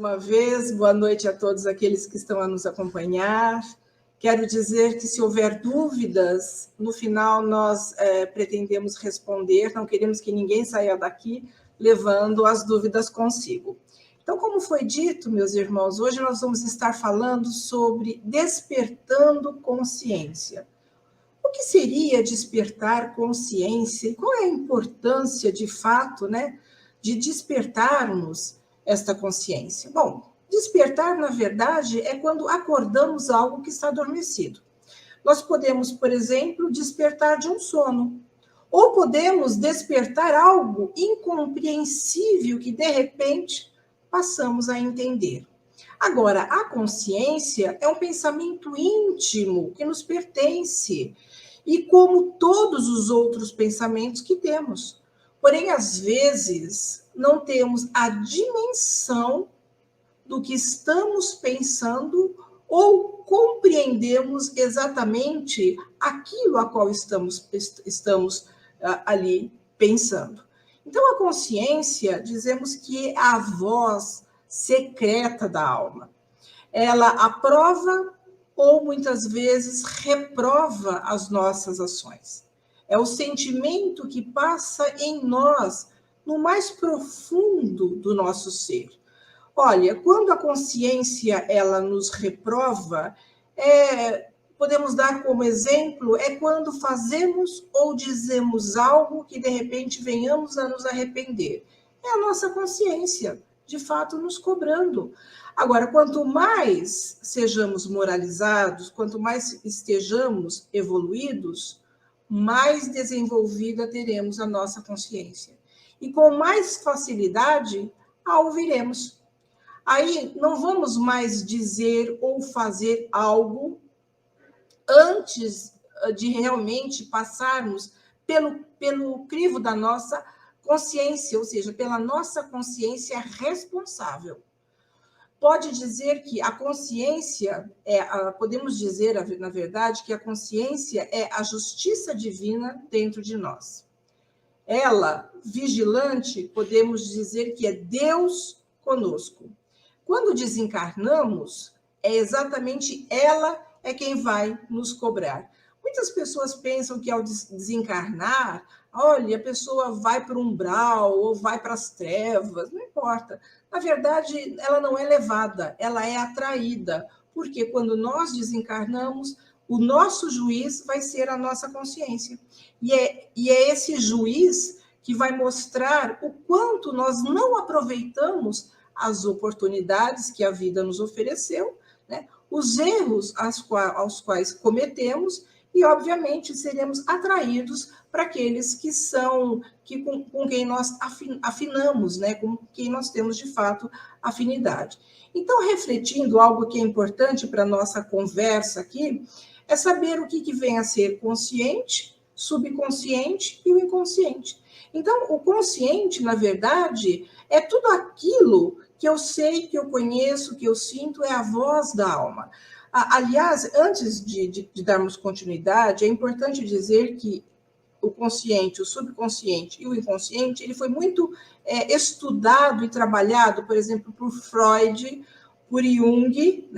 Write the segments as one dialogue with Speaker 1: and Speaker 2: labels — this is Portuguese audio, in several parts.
Speaker 1: uma vez, boa noite a todos aqueles que estão a nos acompanhar. Quero dizer que, se houver dúvidas, no final nós pretendemos responder, não queremos que ninguém saia daqui levando as dúvidas consigo. Então, como foi dito, meus irmãos, hoje nós vamos estar falando sobre despertando consciência. O que seria despertar consciência e qual é a importância, de fato, de despertarmos esta consciência? Bom, despertar, na verdade, é quando acordamos algo que está adormecido. Nós podemos, por exemplo, despertar de um sono, ou podemos despertar algo incompreensível que, de repente, passamos a entender. Agora, a consciência é um pensamento íntimo que nos pertence, e como todos os outros pensamentos que temos. Porém, às vezes, não temos a dimensão do que estamos pensando ou compreendemos exatamente aquilo a qual estamos ali pensando. Então, a consciência, dizemos que é a voz secreta da alma. Ela aprova ou, muitas vezes, reprova as nossas ações. É o sentimento que passa em nós, no mais profundo do nosso ser. Olha, quando a consciência ela nos reprova, podemos dar como exemplo, é quando fazemos ou dizemos algo que, de repente, venhamos a nos arrepender. É a nossa consciência, de fato, nos cobrando. Agora, quanto mais sejamos moralizados, quanto mais estejamos evoluídos, mais desenvolvida teremos a nossa consciência. E com mais facilidade a ouviremos. Aí não vamos mais dizer ou fazer algo antes de realmente passarmos pelo crivo da nossa consciência, ou seja, pela nossa consciência responsável. Pode dizer que a consciência, podemos dizer, na verdade, que a consciência é a justiça divina dentro de nós. Ela, vigilante, podemos dizer que é Deus conosco. Quando desencarnamos, é exatamente ela quem vai nos cobrar. Muitas pessoas pensam que, ao desencarnar, olha, a pessoa vai para o umbral ou vai para as trevas, não importa. Na verdade, ela não é levada, ela é atraída, porque quando nós desencarnamos, o nosso juiz vai ser a nossa consciência. E é esse juiz que vai mostrar o quanto nós não aproveitamos as oportunidades que a vida nos ofereceu, os erros aos quais cometemos, e, obviamente, seremos atraídos para aqueles com quem nós afinamos, com quem nós temos, de fato, afinidade. Então, refletindo, algo que é importante para a nossa conversa aqui, é saber o que vem a ser consciente, subconsciente e o inconsciente. Então, o consciente, na verdade, é tudo aquilo que eu sei, que eu conheço, que eu sinto, é a voz da alma. Aliás, antes de darmos continuidade, é importante dizer que o consciente, o subconsciente e o inconsciente, ele foi muito estudado e trabalhado, por exemplo, por Freud, por Jung,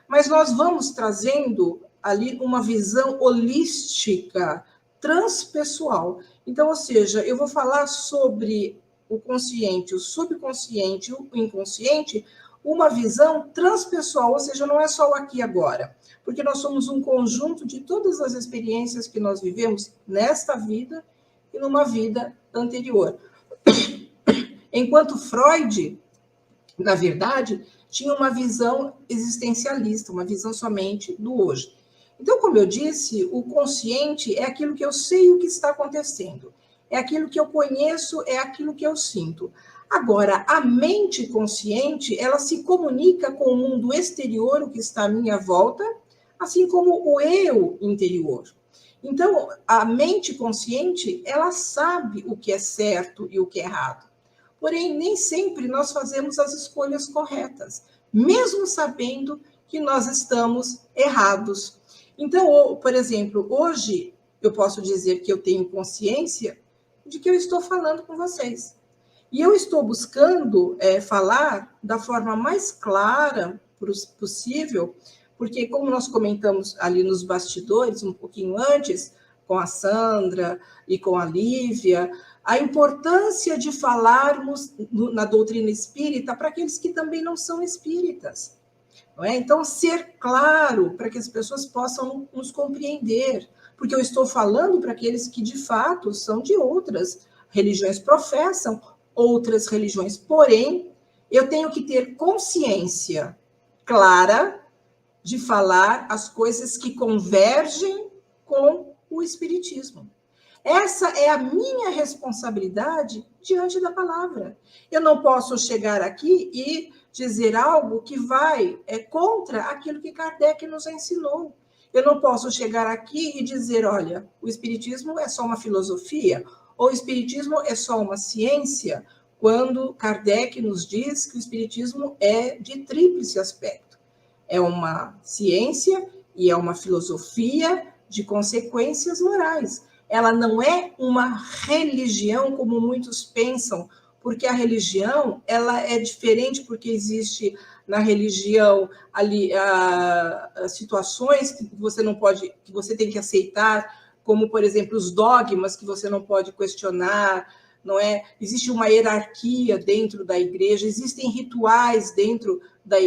Speaker 1: mas nós vamos trazendo ali uma visão holística, transpessoal. Então, ou seja, eu vou falar sobre o consciente, o subconsciente, o inconsciente, uma visão transpessoal, ou seja, não é só o aqui e agora, porque nós somos um conjunto de todas as experiências que nós vivemos nesta vida e numa vida anterior. Enquanto Freud, na verdade, tinha uma visão existencialista, uma visão somente do hoje. Então, como eu disse, o consciente é aquilo que eu sei o que está acontecendo, é aquilo que eu conheço, é aquilo que eu sinto. Agora, a mente consciente, ela se comunica com o mundo exterior, o que está à minha volta, assim como o eu interior. Então, a mente consciente, ela sabe o que é certo e o que é errado. Porém, nem sempre nós fazemos as escolhas corretas, mesmo sabendo que nós estamos errados. Então, por exemplo, hoje eu posso dizer que eu tenho consciência de que eu estou falando com vocês. E eu estou buscando falar da forma mais clara possível, porque, como nós comentamos ali nos bastidores, um pouquinho antes, com a Sandra e com a Lívia, a importância de falarmos na doutrina espírita para aqueles que também não são espíritas. Não é? Então, ser claro para que as pessoas possam nos compreender, porque eu estou falando para aqueles que, de fato, são de outras religiões, professam outras religiões, porém, eu tenho que ter consciência clara de falar as coisas que convergem com o Espiritismo. Essa é a minha responsabilidade diante da palavra. Eu não posso chegar aqui e dizer algo que vai contra aquilo que Kardec nos ensinou. Eu não posso chegar aqui e dizer, olha, o Espiritismo é só uma filosofia, ou o Espiritismo é só uma ciência, quando Kardec nos diz que o Espiritismo é de tríplice aspecto. É uma ciência e é uma filosofia de consequências morais. Ela não é uma religião, como muitos pensam, porque a religião ela é diferente, porque existe na religião ali situações que você não pode, que você tem que aceitar, como, por exemplo, os dogmas que você não pode questionar, não é? Existe uma hierarquia dentro da igreja, existem rituais dentro da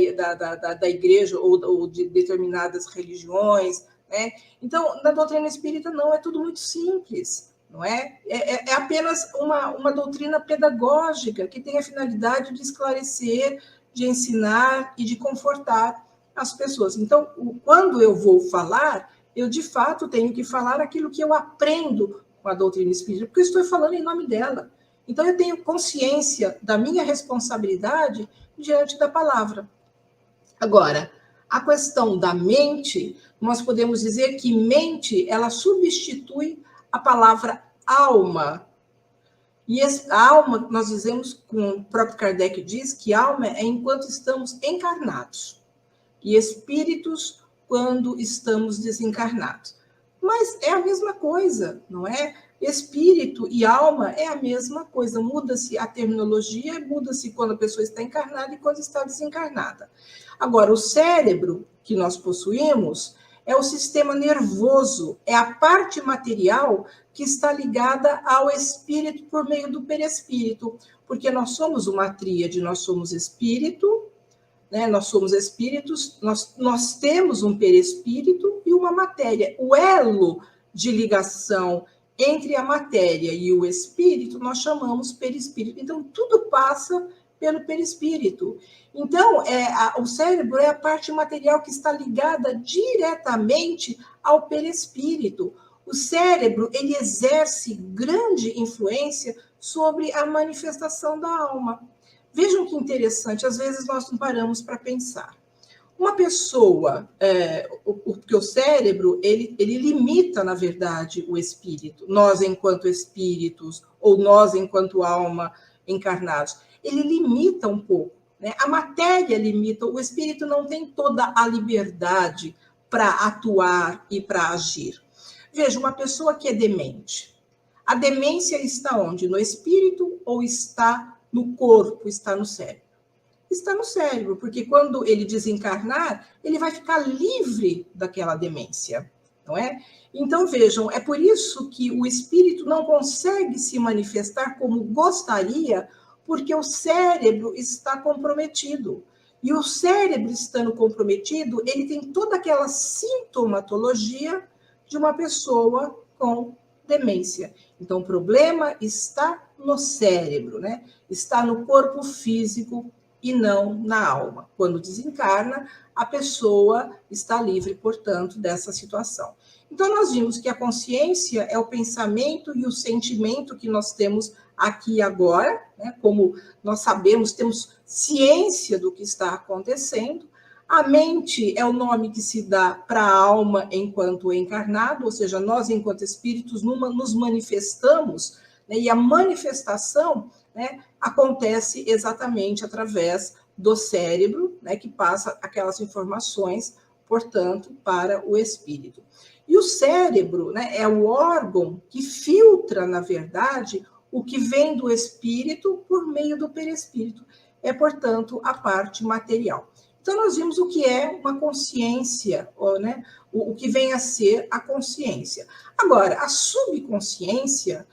Speaker 1: igreja ou de determinadas religiões, né? Então, na doutrina espírita, não, é tudo muito simples, não é? É apenas uma doutrina pedagógica que tem a finalidade de esclarecer, de ensinar e de confortar as pessoas. Então, quando eu vou falar, eu, de fato, tenho que falar aquilo que eu aprendo com a doutrina espírita, porque eu estou falando em nome dela. Então, eu tenho consciência da minha responsabilidade diante da palavra. Agora, a questão da mente, nós podemos dizer que mente, ela substitui a palavra alma. E a alma, nós dizemos, como o próprio Kardec diz, que alma é enquanto estamos encarnados. E espíritos, quando estamos desencarnados. Mas é a mesma coisa, não é? Espírito e alma é a mesma coisa. Muda-se a terminologia, muda-se quando a pessoa está encarnada e quando está desencarnada. Agora, o cérebro que nós possuímos é o sistema nervoso, é a parte material que está ligada ao espírito por meio do perispírito, porque nós somos uma tríade, nós somos espírito, né? Nós somos espíritos, nós temos um perispírito e uma matéria. O elo de ligação entre a matéria e o espírito, nós chamamos perispírito. Então, tudo passa pelo perispírito. Então, o cérebro é a parte material que está ligada diretamente ao perispírito. O cérebro, ele exerce grande influência sobre a manifestação da alma. Vejam que interessante, às vezes nós não paramos para pensar. Uma pessoa, porque o cérebro, ele limita, na verdade, o espírito. Nós, enquanto espíritos, ou nós, enquanto alma encarnados, ele limita um pouco, né? A matéria limita, o espírito não tem toda a liberdade para atuar e para agir. Veja, uma pessoa que é demente. A demência está onde? No espírito ou está no corpo, está no cérebro? Está no cérebro, porque quando ele desencarnar, ele vai ficar livre daquela demência, não é? Então, vejam, é por isso que o espírito não consegue se manifestar como gostaria, porque o cérebro está comprometido. E o cérebro estando comprometido, ele tem toda aquela sintomatologia de uma pessoa com demência. Então, o problema está no cérebro, né? Está no corpo físico e não na alma. Quando desencarna, a pessoa está livre, portanto, dessa situação. Então, nós vimos que a consciência é o pensamento e o sentimento que nós temos aqui e agora, né? Como nós sabemos, temos ciência do que está acontecendo. A mente é o nome que se dá para a alma enquanto encarnado, ou seja, nós, enquanto espíritos, nos manifestamos, né? E a manifestação, né, acontece exatamente através do cérebro, né, que passa aquelas informações, portanto, para o espírito. E o cérebro, né, é o órgão que filtra, na verdade, o que vem do espírito por meio do perispírito. É, portanto, a parte material. Então, nós vimos o que é uma consciência, né? O que vem a ser a consciência. Agora, a subconsciência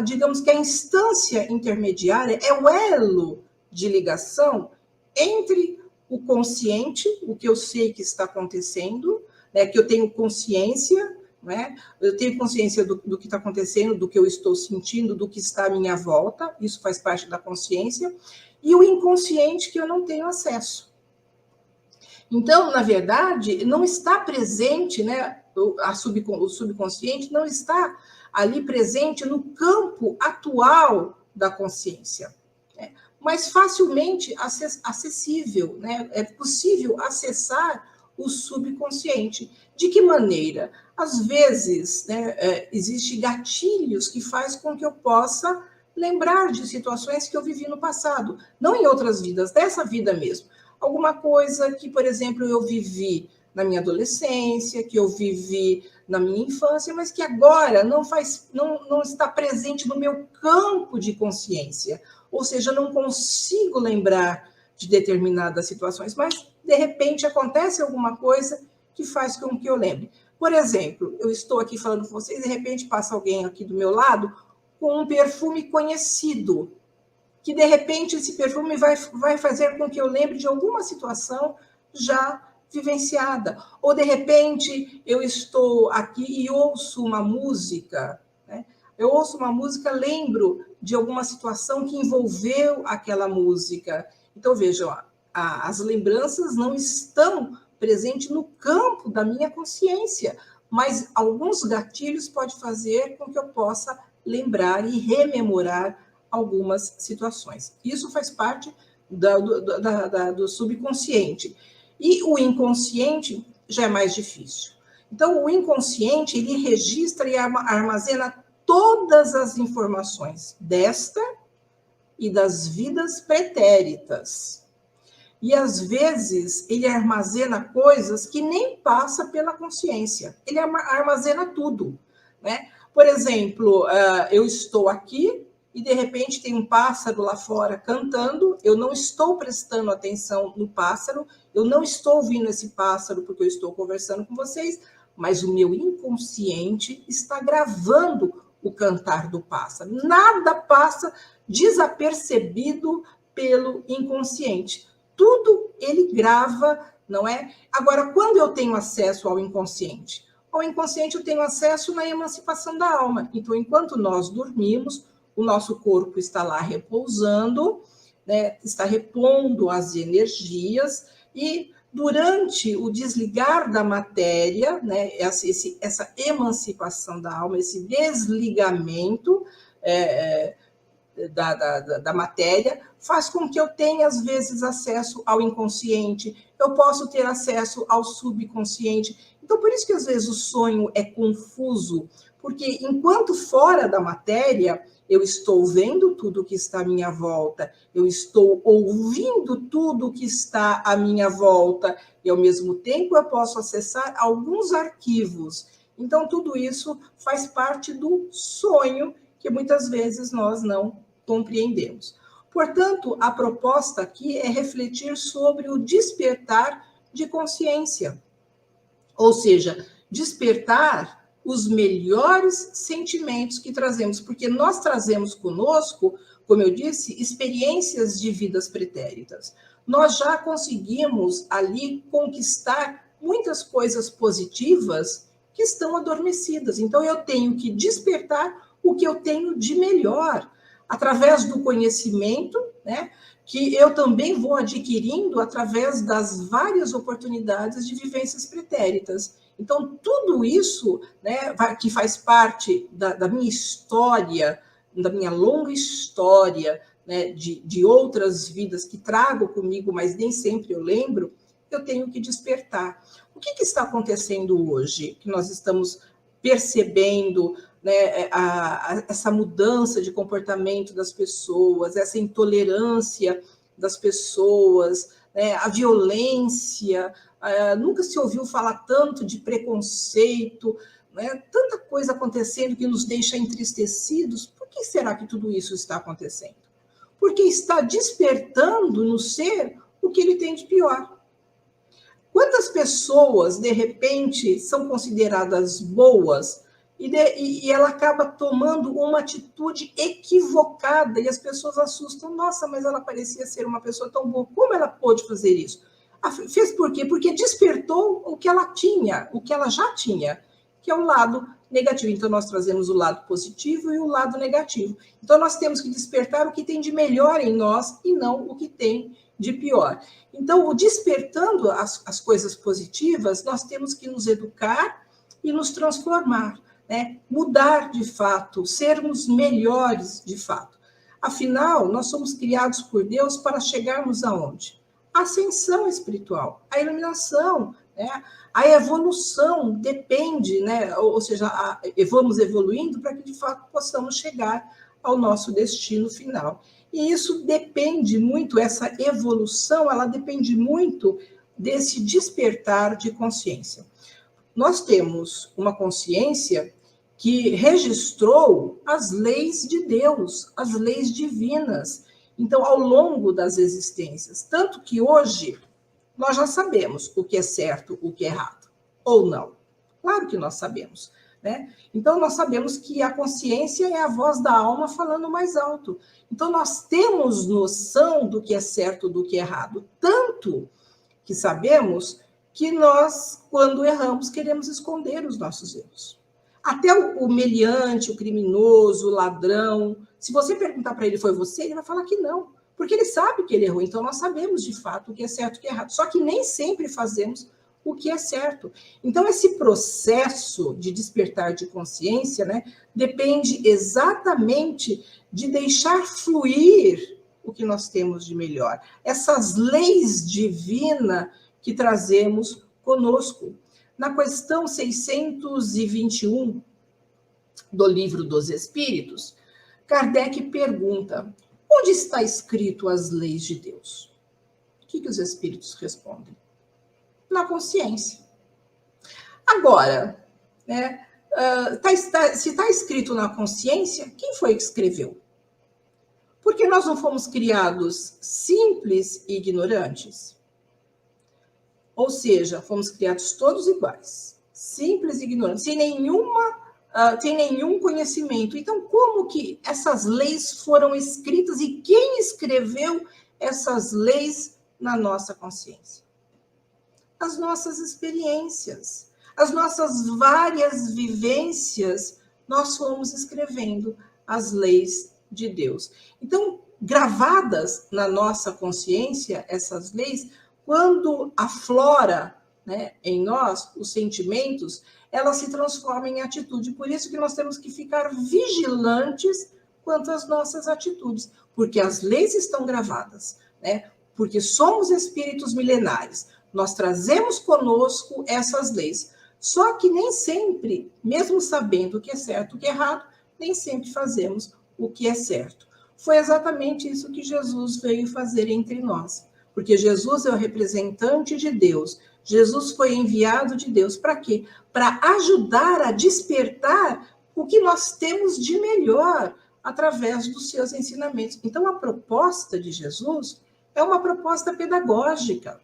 Speaker 1: digamos que a instância intermediária, é o elo de ligação entre o consciente, o que eu sei que está acontecendo, né, que eu tenho consciência, né, eu tenho consciência do que está acontecendo, do que eu estou sentindo, do que está à minha volta, isso faz parte da consciência, e o inconsciente que eu não tenho acesso. Então, na verdade, não está presente, né, o subconsciente não está ali presente no campo atual da consciência, né? Mas facilmente acessível, né? É possível acessar o subconsciente. De que maneira? Às vezes, né, existem gatilhos que fazem com que eu possa lembrar de situações que eu vivi no passado, não em outras vidas, dessa vida mesmo. Alguma coisa que, por exemplo, eu vivi na minha adolescência, que eu vivi na minha infância, mas que agora não está presente no meu campo de consciência. Ou seja, não consigo lembrar de determinadas situações, mas, de repente, acontece alguma coisa que faz com que eu lembre. Por exemplo, eu estou aqui falando com vocês, de repente passa alguém aqui do meu lado com um perfume conhecido, que, de repente, esse perfume vai fazer com que eu lembre de alguma situação já vivenciada. Ou, de repente, eu estou aqui e ouço uma música, né? Eu ouço uma música, lembro de alguma situação que envolveu aquela música. Então, vejam, as lembranças não estão presentes no campo da minha consciência, mas alguns gatilhos podem fazer com que eu possa lembrar e rememorar algumas situações. Isso faz parte do subconsciente. E o inconsciente já é mais difícil. Então, o inconsciente, ele registra e armazena todas as informações desta e das vidas pretéritas. E, às vezes, ele armazena coisas que nem passa pela consciência. Ele armazena tudo, né? Por exemplo, eu estou aqui e, de repente, tem um pássaro lá fora cantando, eu não estou prestando atenção no pássaro, eu não estou ouvindo esse pássaro porque eu estou conversando com vocês, mas o meu inconsciente está gravando o cantar do pássaro. Nada passa desapercebido pelo inconsciente. Tudo ele grava, não é? Agora, quando eu tenho acesso ao inconsciente? Ao inconsciente eu tenho acesso na emancipação da alma. Então, enquanto nós dormimos, o nosso corpo está lá repousando, né? Está repondo as energias, e durante o desligar da matéria, né? Essa emancipação da alma, esse desligamento da matéria, faz com que eu tenha, às vezes, acesso ao inconsciente, eu posso ter acesso ao subconsciente. Então, por isso que, às vezes, o sonho é confuso, porque, enquanto fora da matéria, eu estou vendo tudo que está à minha volta, eu estou ouvindo tudo que está à minha volta, e, ao mesmo tempo, eu posso acessar alguns arquivos. Então, tudo isso faz parte do sonho, que muitas vezes nós não compreendemos. Portanto, a proposta aqui é refletir sobre o despertar de consciência, ou seja, despertar os melhores sentimentos que trazemos, porque nós trazemos conosco, como eu disse, experiências de vidas pretéritas. Nós já conseguimos ali conquistar muitas coisas positivas que estão adormecidas. Então, eu tenho que despertar o que eu tenho de melhor, através do conhecimento, né, que eu também vou adquirindo através das várias oportunidades de vivências pretéritas. Então, tudo isso, né, que faz parte da minha história, da minha longa história, né, de outras vidas que trago comigo, mas nem sempre eu lembro, eu tenho que despertar. O que está acontecendo hoje, que nós estamos percebendo, né, essa mudança de comportamento das pessoas, essa intolerância das pessoas, né, a violência, nunca se ouviu falar tanto de preconceito, né, tanta coisa acontecendo que nos deixa entristecidos. Por que será que tudo isso está acontecendo? Porque está despertando no ser o que ele tem de pior. Quantas pessoas, de repente, são consideradas boas e ela acaba tomando uma atitude equivocada e as pessoas assustam. Nossa, mas ela parecia ser uma pessoa tão boa. Como ela pôde fazer isso? Fez por quê? Porque despertou o que ela tinha, o que ela já tinha, que é o lado negativo. Então, nós trazemos o lado positivo e o lado negativo. Então, nós temos que despertar o que tem de melhor em nós e não o que tem de pior. Então, despertando as coisas positivas, nós temos que nos educar e nos transformar, né? Mudar de fato, sermos melhores de fato. Afinal, nós somos criados por Deus para chegarmos aonde? A ascensão espiritual, a iluminação, né? A evolução depende, né? Ou seja, vamos evoluindo para que de fato possamos chegar ao nosso destino final. E isso depende muito, essa evolução, ela depende muito desse despertar de consciência. Nós temos uma consciência que registrou as leis de Deus, as leis divinas, então, ao longo das existências. Tanto que hoje nós já sabemos o que é certo, o que é errado, ou não. Claro que nós sabemos, né? Então, nós sabemos que a consciência é a voz da alma falando mais alto. Então, nós temos noção do que é certo, do que é errado. Tanto que sabemos que nós, quando erramos, queremos esconder os nossos erros. Até o meliante, o criminoso, o ladrão, se você perguntar para ele, foi você? Ele vai falar que não, porque ele sabe que ele errou. Então, nós sabemos, de fato, o que é certo e o que é errado. Só que nem sempre fazemos o que é certo. Então, esse processo de despertar de consciência, né, depende exatamente de deixar fluir o que nós temos de melhor. Essas leis divinas que trazemos conosco. Na questão 621 do Livro dos Espíritos, Kardec pergunta: onde está escrito as leis de Deus? O que os espíritos respondem? Na consciência. Agora, né, se está escrito na consciência, quem foi que escreveu? Porque nós não fomos criados simples e ignorantes. Ou seja, fomos criados todos iguais, simples e ignorantes, sem nenhum conhecimento. Então, como que essas leis foram escritas e quem escreveu essas leis na nossa consciência? As nossas experiências, as nossas várias vivências, nós fomos escrevendo as leis de Deus. Então, gravadas na nossa consciência, essas leis, quando aflora, né, em nós os sentimentos, ela se transforma em atitude. Por isso que nós temos que ficar vigilantes quanto às nossas atitudes, porque as leis estão gravadas, né? Porque somos espíritos milenares, nós trazemos conosco essas leis. Só que nem sempre, mesmo sabendo o que é certo e o que é errado, nem sempre fazemos o que é certo. Foi exatamente isso que Jesus veio fazer entre nós. Porque Jesus é o representante de Deus. Jesus foi enviado de Deus para quê? Para ajudar a despertar o que nós temos de melhor através dos seus ensinamentos. Então, a proposta de Jesus é uma proposta pedagógica.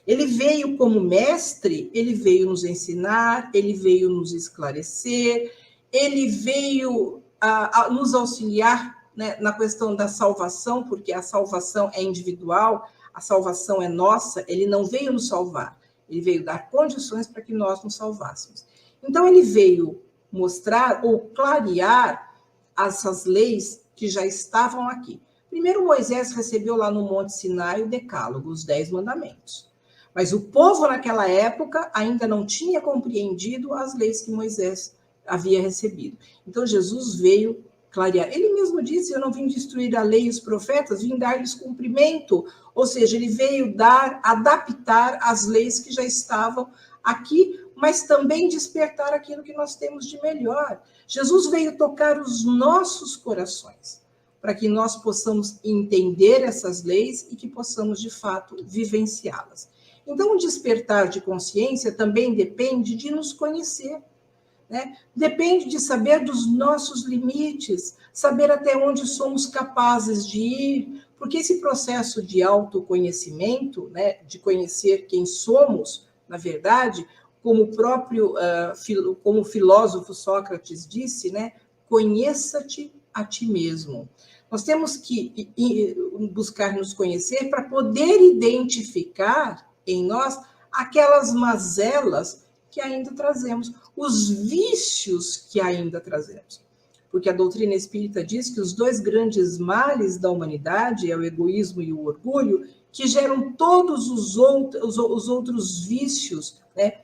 Speaker 1: Ele veio como mestre, ele veio nos ensinar, ele veio nos esclarecer, ele veio a nos auxiliar, né, na questão da salvação, porque a salvação é individual, a salvação é nossa, ele não veio nos salvar, ele veio dar condições para que nós nos salvássemos. Então, ele veio mostrar ou clarear essas leis que já estavam aqui. Primeiro, Moisés recebeu lá no Monte Sinai o Decálogo, os 10 mandamentos. Mas o povo naquela época ainda não tinha compreendido as leis que Moisés havia recebido. Então, Jesus veio clarear. Ele mesmo disse, eu não vim destruir a lei e os profetas, vim dar-lhes cumprimento. Ou seja, ele veio adaptar as leis que já estavam aqui, mas também despertar aquilo que nós temos de melhor. Jesus veio tocar os nossos corações, para que nós possamos entender essas leis e que possamos, de fato, vivenciá-las. Então, o despertar de consciência também depende de nos conhecer, né? Depende de saber dos nossos limites, saber até onde somos capazes de ir, porque esse processo de autoconhecimento, né, de conhecer quem somos, na verdade, como o próprio como o filósofo Sócrates disse, né, conheça-te a ti mesmo. Nós temos que buscar nos conhecer para poder identificar em nós aquelas mazelas que ainda trazemos, os vícios que ainda trazemos. Porque a doutrina espírita diz que os dois grandes males da humanidade é o egoísmo e o orgulho, que geram todos os outros vícios, né?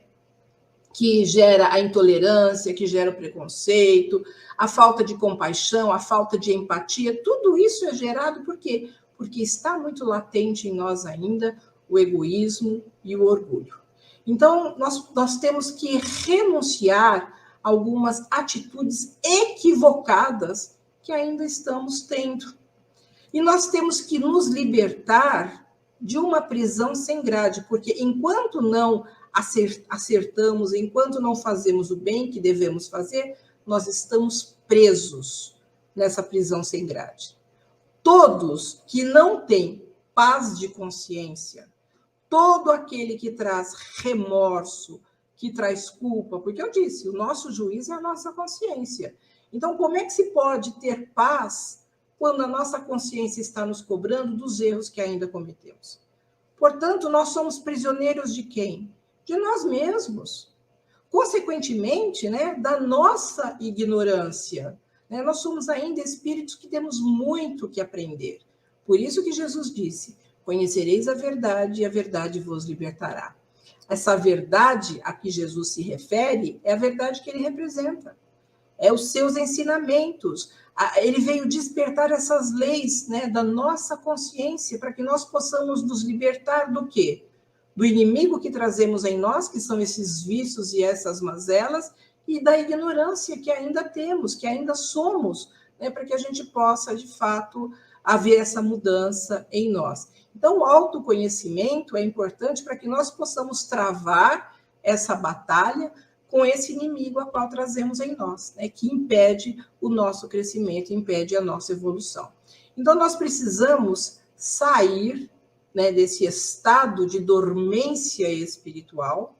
Speaker 1: Que gera a intolerância, que gera o preconceito, a falta de compaixão, a falta de empatia, tudo isso é gerado por quê? Porque está muito latente em nós ainda o egoísmo e o orgulho. Então, nós temos que renunciar a algumas atitudes equivocadas que ainda estamos tendo. E nós temos que nos libertar de uma prisão sem grade, porque enquanto não acertamos, enquanto não fazemos o bem que devemos fazer, nós estamos presos nessa prisão sem grade. Todos que não têm paz de consciência, todo aquele que traz remorso, que traz culpa, porque eu disse, o nosso juiz é a nossa consciência. Então, como é que se pode ter paz quando a nossa consciência está nos cobrando dos erros que ainda cometemos? Portanto, nós somos prisioneiros de quem? De nós mesmos. Consequentemente, né, da nossa ignorância. Né? Nós somos ainda espíritos que temos muito que aprender. Por isso que Jesus disse, conhecereis a verdade e a verdade vos libertará. Essa verdade a que Jesus se refere é a verdade que ele representa. É os seus ensinamentos. Ele veio despertar essas leis, né, da nossa consciência para que nós possamos nos libertar do quê? Do inimigo que trazemos em nós, que são esses vícios e essas mazelas, e da ignorância que ainda temos, que ainda somos, né, para que a gente possa, de fato, haver essa mudança em nós. Então, o autoconhecimento é importante para que nós possamos travar essa batalha com esse inimigo a qual trazemos em nós, né, que impede o nosso crescimento, impede a nossa evolução. Então, nós precisamos sair, né, desse estado de dormência espiritual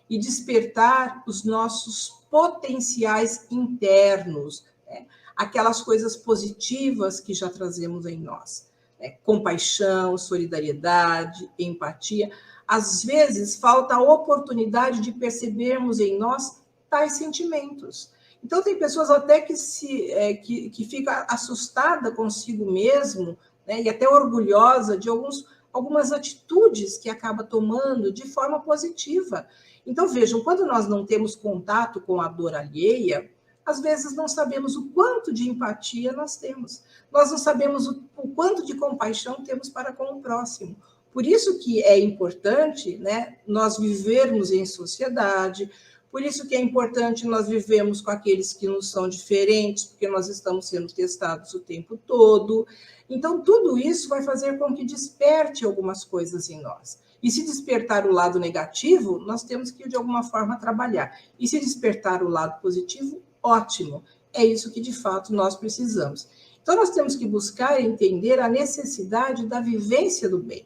Speaker 1: e despertar os nossos potenciais internos, né, aquelas coisas positivas que já trazemos em nós. Né, compaixão, solidariedade, empatia. Às vezes, falta a oportunidade de percebermos em nós tais sentimentos. Então, tem pessoas até que fica assustada consigo mesmo, né, e até orgulhosa de algumas atitudes que acaba tomando de forma positiva. Então, vejam, quando nós não temos contato com a dor alheia, às vezes não sabemos o quanto de empatia nós temos. Nós não sabemos o quanto de compaixão temos para com o próximo. Por isso que é importante, né, nós vivermos em sociedade, por isso que é importante nós vivermos com aqueles que nos são diferentes, porque nós estamos sendo testados o tempo todo. Então, tudo isso vai fazer com que desperte algumas coisas em nós. E se despertar o lado negativo, nós temos que, de alguma forma, trabalhar. E se despertar o lado positivo, ótimo. É isso que, de fato, nós precisamos. Então, nós temos que buscar entender a necessidade da vivência do bem,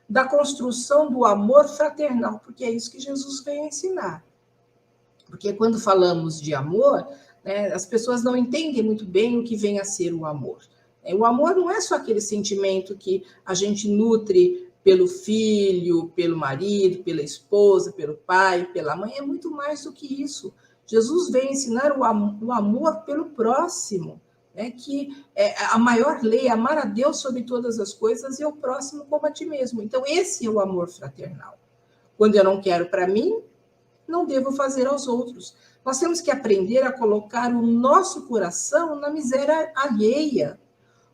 Speaker 1: da construção do amor fraternal, porque é isso que Jesus veio ensinar. Porque quando falamos de amor, né, as pessoas não entendem muito bem o que vem a ser o amor. O amor não é só aquele sentimento que a gente nutre pelo filho, pelo marido, pela esposa, pelo pai, pela mãe, é muito mais do que isso. Jesus veio ensinar o amor pelo próximo, né, que é a maior lei, amar a Deus sobre todas as coisas e o próximo como a ti mesmo. Então, esse é o amor fraternal. Quando eu não quero para mim, não devo fazer aos outros. Nós temos que aprender a colocar o nosso coração na miséria alheia,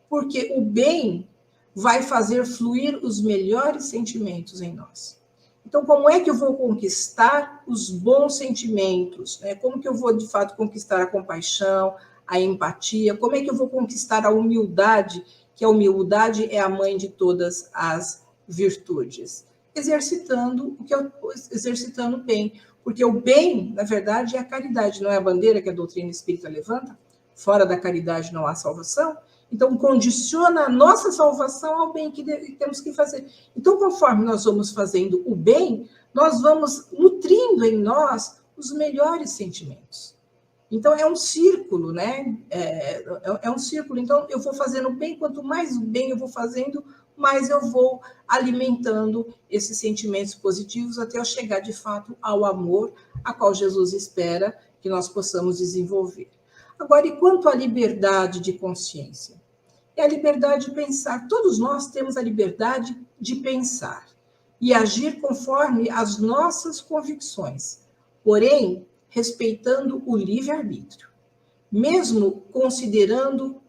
Speaker 1: porque o bem vai fazer fluir os melhores sentimentos em nós. Então, como é que eu vou conquistar os bons sentimentos? Né? Como que eu vou, de fato, conquistar a compaixão, a empatia? Como é que eu vou conquistar a humildade? Que a humildade é a mãe de todas as virtudes. Exercitando o bem. Porque o bem, na verdade, é a caridade, não é a bandeira que a doutrina espírita levanta? Fora da caridade não há salvação. Então, condiciona a nossa salvação ao bem que temos que fazer. Então, conforme nós vamos fazendo o bem, nós vamos nutrindo em nós os melhores sentimentos. Então, é um círculo, né? É um círculo. Então, eu vou fazendo bem, quanto mais bem eu vou fazendo, mais eu vou alimentando esses sentimentos positivos até eu chegar, de fato, ao amor, a qual Jesus espera que nós possamos desenvolver. Agora, e quanto à liberdade de consciência? É a liberdade de pensar. Todos nós temos a liberdade de pensar e agir conforme as nossas convicções, porém, respeitando o livre-arbítrio. Mesmo considerando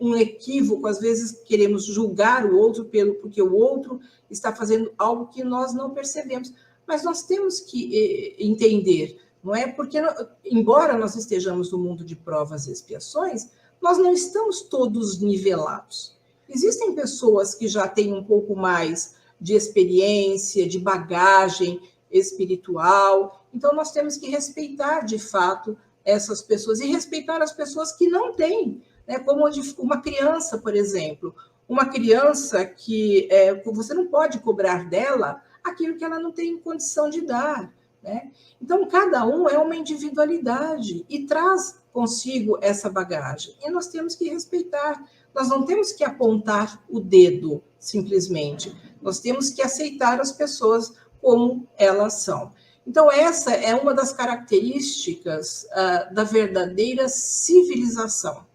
Speaker 1: um equívoco, às vezes queremos julgar o outro porque o outro está fazendo algo que nós não percebemos. Mas nós temos que entender, não é? Porque, embora nós estejamos no mundo de provas e expiações, nós não estamos todos nivelados. Existem pessoas que já têm um pouco mais de experiência, de bagagem espiritual. Então, nós temos que respeitar, de fato, essas pessoas e respeitar as pessoas que não têm, né? Como uma criança, por exemplo. Uma criança que você não pode cobrar dela aquilo que ela não tem condição de dar, né? Então, cada um é uma individualidade e traz consigo essa bagagem. E nós temos que respeitar. Nós não temos que apontar o dedo, simplesmente. Nós temos que aceitar as pessoas como elas são. Então, essa é uma das características da verdadeira civilização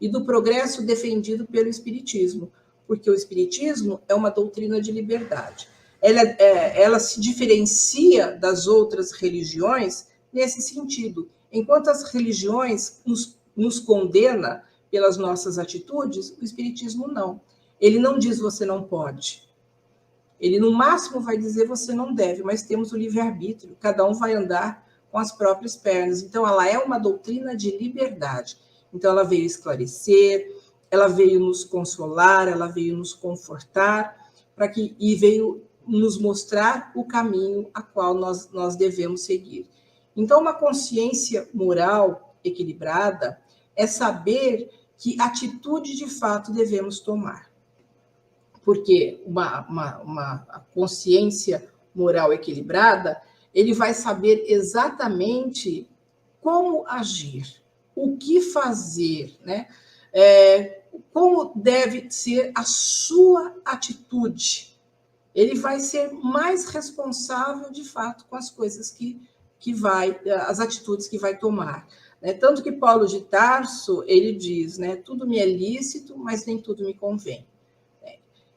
Speaker 1: e do progresso defendido pelo Espiritismo, porque o Espiritismo é uma doutrina de liberdade. Ela se diferencia das outras religiões nesse sentido. Enquanto as religiões nos condena pelas nossas atitudes, o Espiritismo não. Ele não diz você não pode. Ele, no máximo, vai dizer você não deve, mas temos o livre-arbítrio. Cada um vai andar com as próprias pernas. Então, ela é uma doutrina de liberdade. Então, ela veio esclarecer, ela veio nos consolar, ela veio nos confortar, e veio nos mostrar o caminho a qual nós devemos seguir. Então, uma consciência moral equilibrada é saber que atitude de fato devemos tomar. Porque uma consciência moral equilibrada, ele vai saber exatamente como agir, o que fazer, né? Como deve ser a sua atitude. Ele vai ser mais responsável, de fato, com as coisas as atitudes que vai tomar. Né? Tanto que Paulo de Tarso, ele diz, né, tudo me é lícito, mas nem tudo me convém.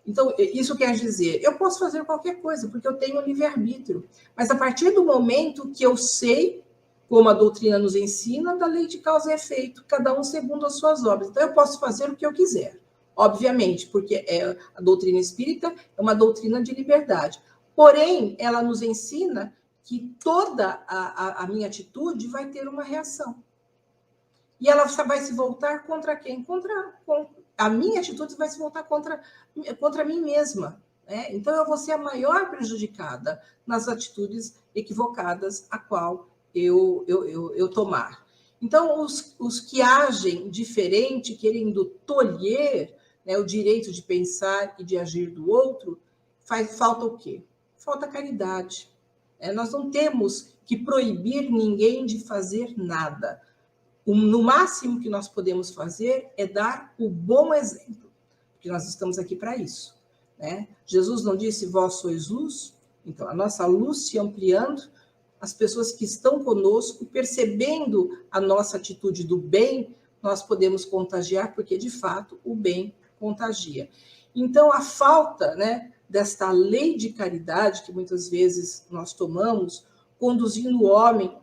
Speaker 1: Então, isso quer dizer, eu posso fazer qualquer coisa, porque eu tenho livre-arbítrio. Mas a partir do momento que eu sei, como a doutrina nos ensina, da lei de causa e efeito, cada um segundo as suas obras. Então, eu posso fazer o que eu quiser, obviamente, porque a doutrina espírita é uma doutrina de liberdade. Porém, ela nos ensina que toda a minha atitude vai ter uma reação. E ela vai se voltar contra quem? A minha atitude vai se voltar contra mim mesma. Né? Então, eu vou ser a maior prejudicada nas atitudes equivocadas a qual eu tomar. Então, os que agem diferente, querendo tolher, né, o direito de pensar e de agir do outro, falta o quê? Falta caridade. Nós não temos que proibir ninguém de fazer nada. No máximo que nós podemos fazer é dar o bom exemplo, porque nós estamos aqui para isso. Né? Jesus não disse, vós sois luz? Então, a nossa luz se ampliando, as pessoas que estão conosco, percebendo a nossa atitude do bem, nós podemos contagiar, porque, de fato, o bem contagia. Então, a falta, né, desta lei de caridade, que muitas vezes nós tomamos, conduzindo o homem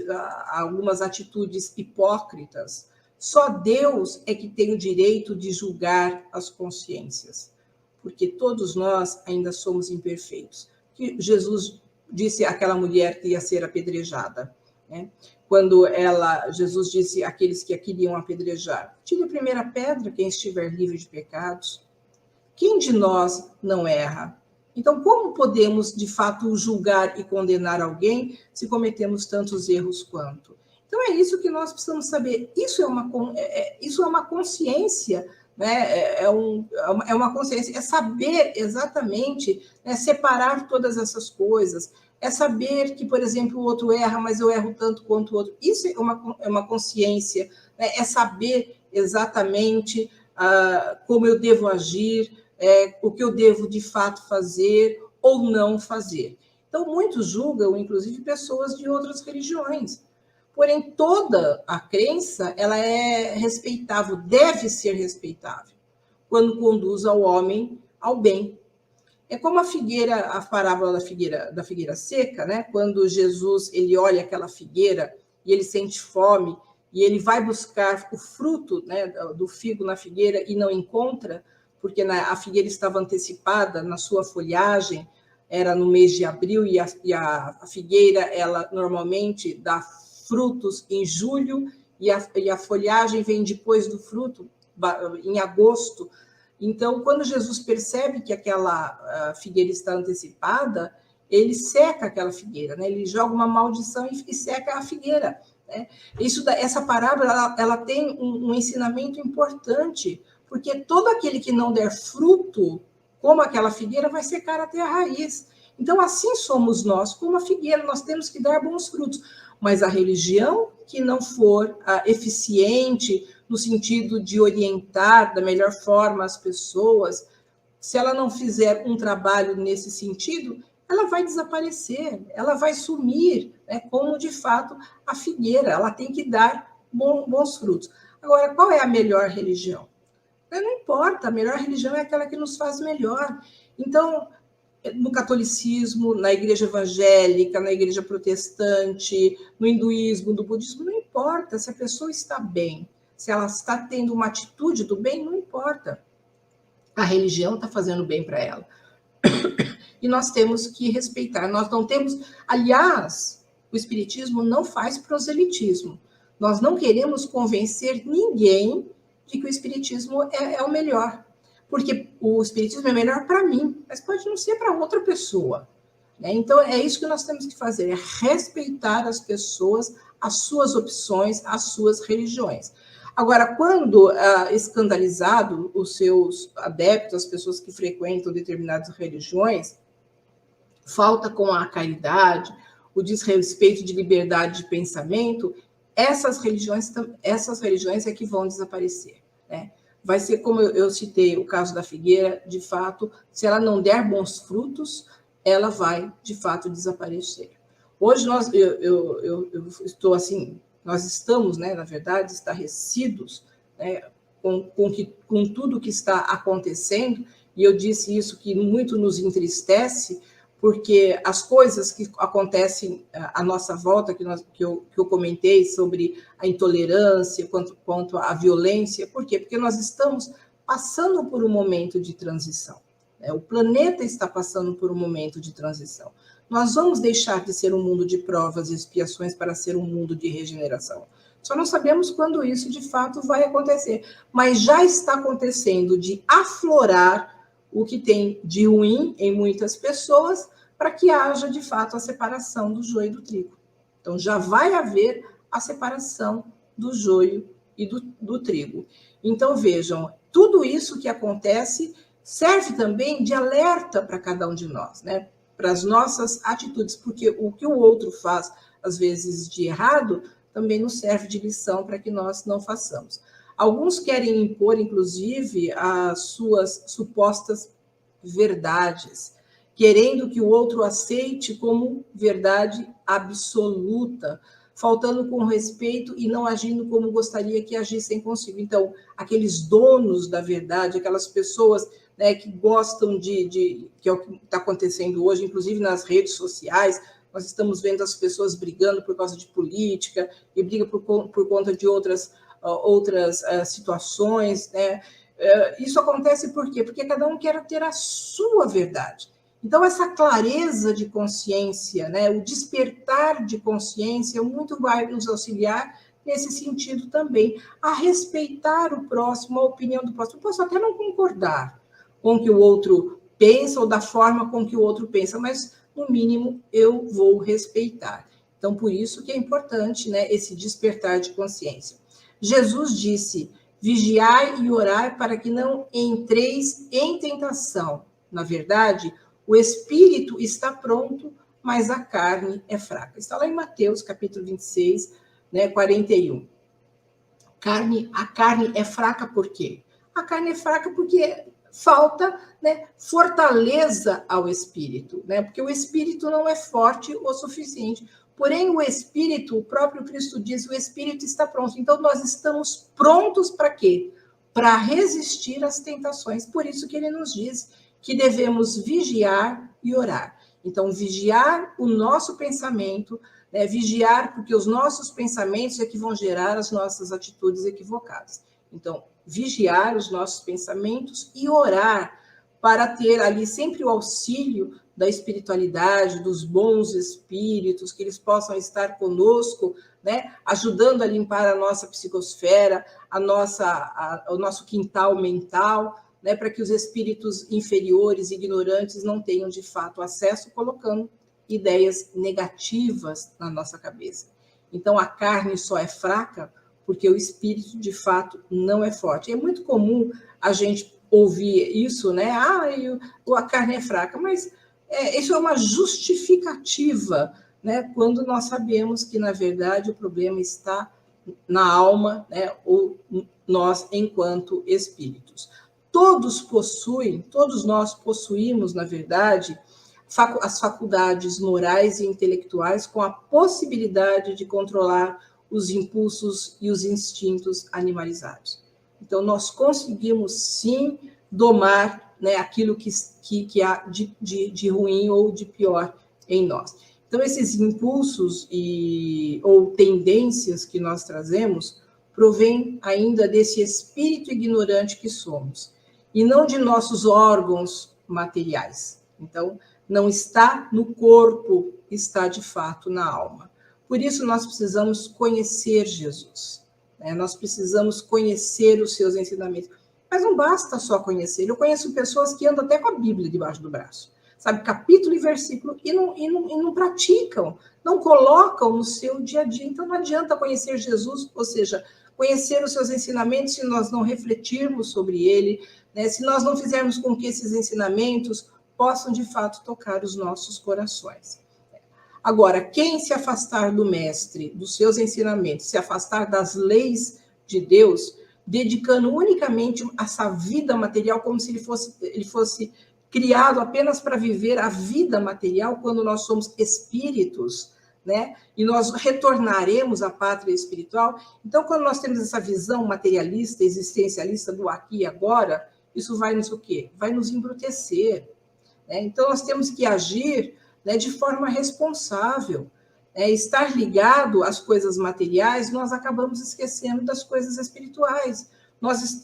Speaker 1: a algumas atitudes hipócritas. Só Deus é que tem o direito de julgar as consciências, porque todos nós ainda somos imperfeitos. Que Jesus disse àquela mulher que ia ser apedrejada, né? Quando Jesus disse àqueles que a queriam apedrejar, tire a primeira pedra quem estiver livre de pecados. Quem de nós não erra? Então, como podemos, de fato, julgar e condenar alguém se cometemos tantos erros quanto? Então, é isso que nós precisamos saber. Isso é uma consciência, né? É uma consciência, é saber exatamente, né, separar todas essas coisas, é saber que, por exemplo, o outro erra, mas eu erro tanto quanto o outro. Isso é uma consciência, né? É saber exatamente como eu devo agir, o que eu devo de fato fazer ou não fazer. Então, muitos julgam, inclusive, pessoas de outras religiões. Porém, toda a crença ela é respeitável, deve ser respeitável, quando conduz ao homem ao bem. É como a figueira, a parábola da figueira seca, né? Quando Jesus ele olha aquela figueira e ele sente fome e ele vai buscar o fruto, né, do figo na figueira e não encontra, porque a figueira estava antecipada na sua folhagem, era no mês de abril e a figueira ela normalmente dá frutos em julho e a folhagem vem depois do fruto, em agosto. Então, quando Jesus percebe que aquela figueira está antecipada, ele seca aquela figueira, né? Ele joga uma maldição e seca a figueira. Né? Essa parábola ela tem um ensinamento importante, porque todo aquele que não der fruto, como aquela figueira, vai secar até a raiz. Então, assim somos nós, como a figueira, nós temos que dar bons frutos. Mas a religião que não for eficiente, no sentido de orientar da melhor forma as pessoas, se ela não fizer um trabalho nesse sentido, ela vai desaparecer, ela vai sumir, né, como de fato a figueira, ela tem que dar bons frutos. Agora, qual é a melhor religião? Não importa, a melhor religião é aquela que nos faz melhor. Então, no catolicismo, na igreja evangélica, na igreja protestante, no hinduísmo, no budismo, não importa se a pessoa está bem, se ela está tendo uma atitude do bem, não importa. A religião está fazendo bem para ela. E nós temos que respeitar. Nós não temos... Aliás, o espiritismo não faz proselitismo. Nós não queremos convencer ninguém de que o espiritismo é o melhor. Porque o espiritismo é melhor para mim, mas pode não ser para outra pessoa. Né? Então, é isso que nós temos que fazer, é respeitar as pessoas, as suas opções, as suas religiões. Agora, quando escandalizado os seus adeptos, as pessoas que frequentam determinadas religiões, falta com a caridade, o desrespeito de liberdade de pensamento, essas religiões é que vão desaparecer. Né? Vai ser como eu citei o caso da figueira, de fato, se ela não der bons frutos, ela vai, de fato, desaparecer. Hoje eu estou assim, nós estamos, né, na verdade, estarrecidos, né, com tudo que está acontecendo, e eu disse isso que muito nos entristece, porque as coisas que acontecem à nossa volta, que eu comentei sobre a intolerância, quanto à violência, por quê? Porque nós estamos passando por um momento de transição. Né? O planeta está passando por um momento de transição. Nós vamos deixar de ser um mundo de provas e expiações para ser um mundo de regeneração. Só não sabemos quando isso, de fato, vai acontecer. Mas já está acontecendo de aflorar o que tem de ruim em muitas pessoas, para que haja, de fato, a separação do joio e do trigo. Então, já vai haver a separação do joio e do trigo. Então, vejam, tudo isso que acontece serve também de alerta para cada um de nós, né? Para as nossas atitudes, porque o que o outro faz, às vezes, de errado, também nos serve de lição para que nós não façamos. Alguns querem impor, inclusive, as suas supostas verdades, querendo que o outro aceite como verdade absoluta, faltando com respeito e não agindo como gostaria que agissem consigo. Então, aqueles donos da verdade, aquelas pessoas, né, que gostam que é o que está acontecendo hoje, inclusive nas redes sociais, nós estamos vendo as pessoas brigando por causa de política e brigam por conta de outras situações, né? Isso acontece por quê? Porque cada um quer ter a sua verdade. Então, essa clareza de consciência, né, o despertar de consciência, muito vai nos auxiliar nesse sentido também, a respeitar o próximo, a opinião do próximo. Eu posso até não concordar com o que o outro pensa ou da forma com que o outro pensa, mas, no mínimo, eu vou respeitar. Então, por isso que é importante, né, esse despertar de consciência. Jesus disse: vigiai e orai para que não entreis em tentação. Na verdade, o espírito está pronto, mas a carne é fraca. Está lá em Mateus, capítulo 26, né, 41. A carne é fraca por quê? A carne é fraca porque falta, né, fortaleza ao espírito, né? Porque o espírito não é forte o suficiente. Porém, o espírito, o próprio Cristo diz, o espírito está pronto. Então, nós estamos prontos para quê? Para resistir às tentações. Por isso que ele nos diz que devemos vigiar e orar. Então, vigiar o nosso pensamento, né? Vigiar, porque os nossos pensamentos é que vão gerar as nossas atitudes equivocadas. Então, vigiar os nossos pensamentos e orar para ter ali sempre o auxílio da espiritualidade, dos bons espíritos, que eles possam estar conosco, né, ajudando a limpar a nossa psicosfera, o nosso quintal mental, né, para que os espíritos inferiores, ignorantes, não tenham de fato acesso, colocando ideias negativas na nossa cabeça. Então, a carne só é fraca porque o espírito, de fato, não é forte. É muito comum a gente ouvir isso, né? A carne é fraca, mas isso é uma justificativa, né? Quando nós sabemos que, na verdade, o problema está na alma, né? Ou nós, enquanto espíritos. Todos nós possuímos, na verdade, as faculdades morais e intelectuais com a possibilidade de controlar os impulsos e os instintos animalizados. Então, nós conseguimos, sim, domar, né, aquilo que há de ruim ou de pior em nós. Então, esses impulsos ou tendências que nós trazemos provêm ainda desse espírito ignorante que somos, e não de nossos órgãos materiais. Então, não está no corpo, está de fato na alma. Por isso, nós precisamos conhecer Jesus, né? Nós precisamos conhecer os seus ensinamentos. Mas não basta só conhecer. Eu conheço pessoas que andam até com a Bíblia debaixo do braço, sabe, capítulo e versículo, e não praticam, não colocam no seu dia a dia. Então, não adianta conhecer Jesus, ou seja, conhecer os seus ensinamentos, se nós não refletirmos sobre ele, né? Se nós não fizermos com que esses ensinamentos possam, de fato, tocar os nossos corações. Agora, quem se afastar do mestre, dos seus ensinamentos, se afastar das leis de Deus, dedicando unicamente a essa vida material, como se ele fosse criado apenas para viver a vida material, quando nós somos espíritos, né? E nós retornaremos à pátria espiritual. Então, quando nós temos essa visão materialista, existencialista do aqui e agora, isso vai nos o quê? Vai nos embrutecer. Então, nós temos que agir, né, de forma responsável. Estar ligado às coisas materiais, nós acabamos esquecendo das coisas espirituais. Nós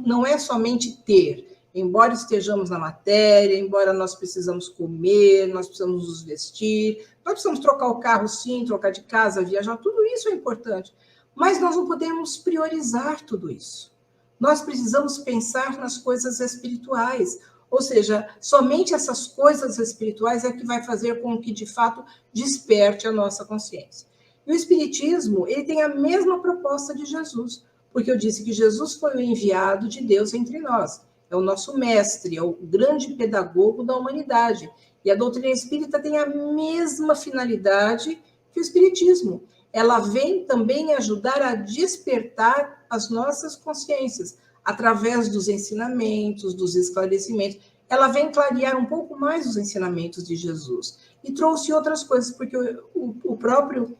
Speaker 1: não é somente ter, embora estejamos na matéria, embora nós precisamos comer, nós precisamos nos vestir, nós precisamos trocar o carro, sim, trocar de casa, viajar, tudo isso é importante. Mas nós não podemos priorizar tudo isso. Nós precisamos pensar nas coisas espirituais. Ou seja, somente essas coisas espirituais é que vai fazer com que, de fato, desperte a nossa consciência. E o Espiritismo, ele tem a mesma proposta de Jesus, porque eu disse que Jesus foi o enviado de Deus entre nós. É o nosso mestre, é o grande pedagogo da humanidade. E a doutrina espírita tem a mesma finalidade que o Espiritismo. Ela vem também ajudar a despertar as nossas consciências, através dos ensinamentos, dos esclarecimentos. Ela vem clarear um pouco mais os ensinamentos de Jesus. E trouxe outras coisas, porque o próprio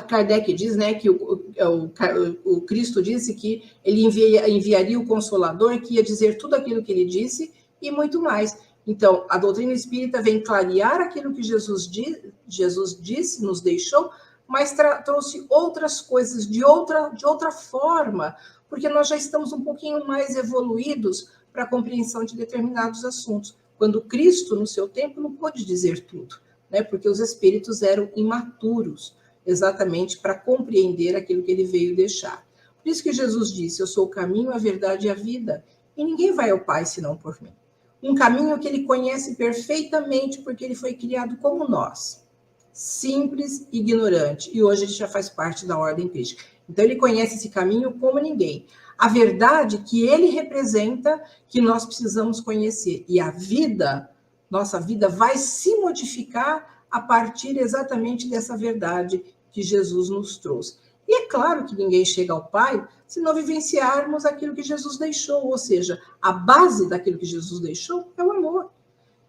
Speaker 1: Kardec diz, né, que o Cristo disse que ele enviaria o Consolador, que ia dizer tudo aquilo que ele disse e muito mais. Então, a doutrina espírita vem clarear aquilo que Jesus disse, nos deixou, mas trouxe outras coisas de outra forma, porque nós já estamos um pouquinho mais evoluídos para a compreensão de determinados assuntos. Quando Cristo, no seu tempo, não pôde dizer tudo, né? Porque os espíritos eram imaturos, exatamente para compreender aquilo que ele veio deixar. Por isso que Jesus disse: eu sou o caminho, a verdade e a vida, e ninguém vai ao Pai senão por mim. um caminho que ele conhece perfeitamente, porque ele foi criado como nós, simples, ignorante, e hoje ele já faz parte da ordem crística. Então, ele conhece esse caminho como ninguém. A verdade que ele representa, que nós precisamos conhecer. E a vida, nossa vida, vai se modificar a partir exatamente dessa verdade que Jesus nos trouxe. E é claro que ninguém chega ao Pai se não vivenciarmos aquilo que Jesus deixou, ou seja, a base daquilo que Jesus deixou é o amor.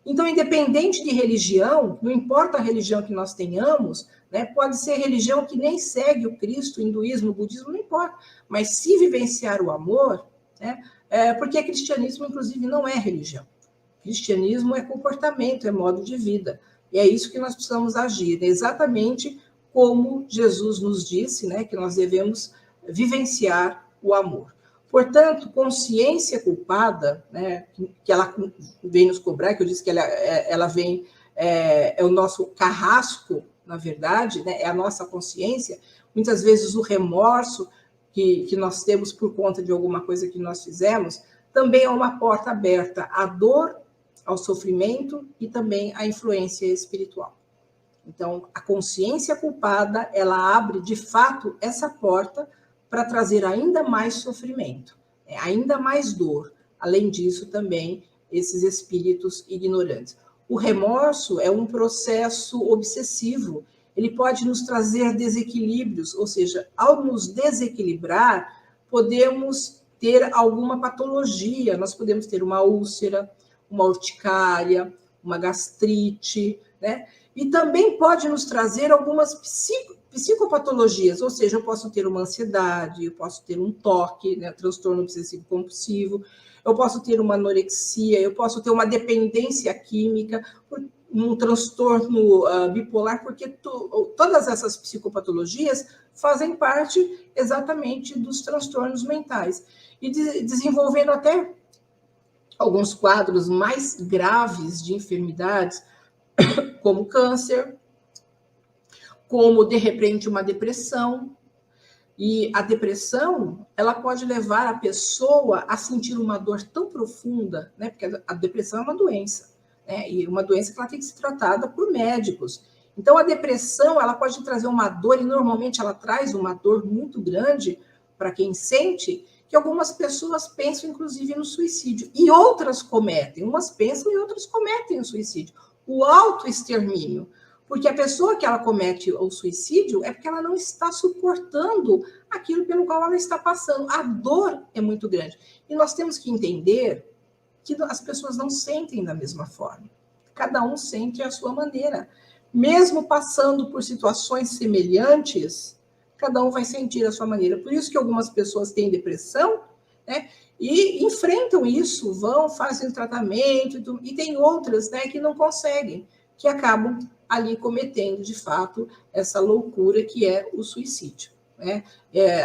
Speaker 1: Então, independente de religião, não importa a religião que nós tenhamos, né, pode ser religião que nem segue o Cristo, o hinduísmo, o budismo, não importa, mas se vivenciar o amor, né, porque cristianismo, inclusive, não é religião. Cristianismo é comportamento, é modo de vida. E é isso que nós precisamos agir, exatamente como Jesus nos disse, né, que nós devemos vivenciar o amor. Portanto, consciência culpada, né, que ela vem nos cobrar, que eu disse que ela vem, é o nosso carrasco, na verdade, né, é a nossa consciência, muitas vezes o remorso que nós temos por conta de alguma coisa que nós fizemos, também é uma porta aberta à dor, ao sofrimento e também à influência espiritual. Então, a consciência culpada, ela abre, de fato, essa porta para trazer ainda mais sofrimento, ainda mais dor. Além disso, também, esses espíritos ignorantes. O remorso é um processo obsessivo. Ele pode nos trazer desequilíbrios, ou seja, ao nos desequilibrar, podemos ter alguma patologia. Nós podemos ter uma úlcera, uma urticária, uma gastrite, né? E também pode nos trazer algumas psicopatologias, ou seja, eu posso ter uma ansiedade, eu posso ter um toque, né, transtorno obsessivo compulsivo, eu posso ter uma anorexia, eu posso ter uma dependência química, um transtorno bipolar, porque todas essas psicopatologias fazem parte exatamente dos transtornos mentais. E desenvolvendo até alguns quadros mais graves de enfermidades, como câncer, como, de repente, uma depressão. E a depressão, ela pode levar a pessoa a sentir uma dor tão profunda, né? Porque a depressão é uma doença, né? E uma doença que ela tem que ser tratada por médicos. Então, a depressão, ela pode trazer uma dor, e normalmente ela traz uma dor muito grande para quem sente, que algumas pessoas pensam, inclusive, no suicídio. E outras cometem. Umas pensam e outras cometem o suicídio. O autoextermínio. Porque a pessoa que ela comete o suicídio é porque ela não está suportando aquilo pelo qual ela está passando. A dor é muito grande. E nós temos que entender que as pessoas não sentem da mesma forma. Cada um sente à sua maneira. Mesmo passando por situações semelhantes, cada um vai sentir a sua maneira. Por isso que algumas pessoas têm depressão, né? E enfrentam isso, vão, fazem tratamento, e tem outras, né, que não conseguem, que acabam ali cometendo, de fato, essa loucura que é o suicídio, né?